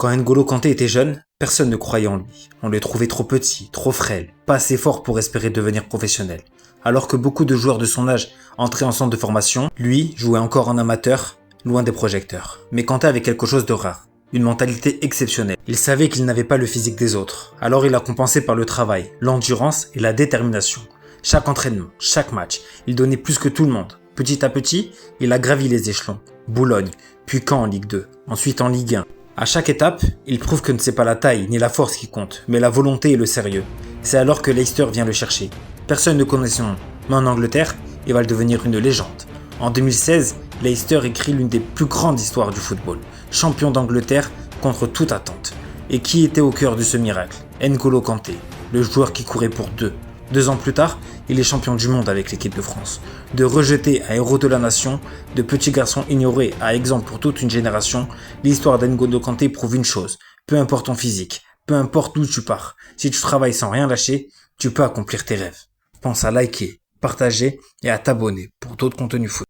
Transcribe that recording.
Quand N'Golo Kanté était jeune, personne ne croyait en lui. On le trouvait trop petit, trop frêle, pas assez fort pour espérer devenir professionnel. Alors que beaucoup de joueurs de son âge entraient en centre de formation, lui jouait encore en amateur, loin des projecteurs. Mais Kanté avait quelque chose de rare, une mentalité exceptionnelle. Il savait qu'il n'avait pas le physique des autres, alors il a compensé par le travail, l'endurance et la détermination. Chaque entraînement, chaque match, il donnait plus que tout le monde. Petit à petit, il a gravi les échelons. Boulogne, puis Caen en Ligue 2, ensuite en Ligue 1. À chaque étape, il prouve que c'est pas la taille ni la force qui compte, mais la volonté et le sérieux. C'est alors que Leicester vient le chercher. Personne ne connaît son nom, mais en Angleterre, il va devenir une légende. En 2016, Leicester écrit l'une des plus grandes histoires du football. Champion d'Angleterre contre toute attente. Et qui était au cœur de ce miracle? N'Golo Kanté, le joueur qui courait pour deux. 2 ans plus tard, il est champion du monde avec l'équipe de France. De rejeté à héros de la nation, de petit garçon ignoré à exemple pour toute une génération, l'histoire d'N'Golo Kanté prouve une chose. Peu importe ton physique, peu importe d'où tu pars, si tu travailles sans rien lâcher, tu peux accomplir tes rêves. Pense à liker, partager et à t'abonner pour d'autres contenus foot.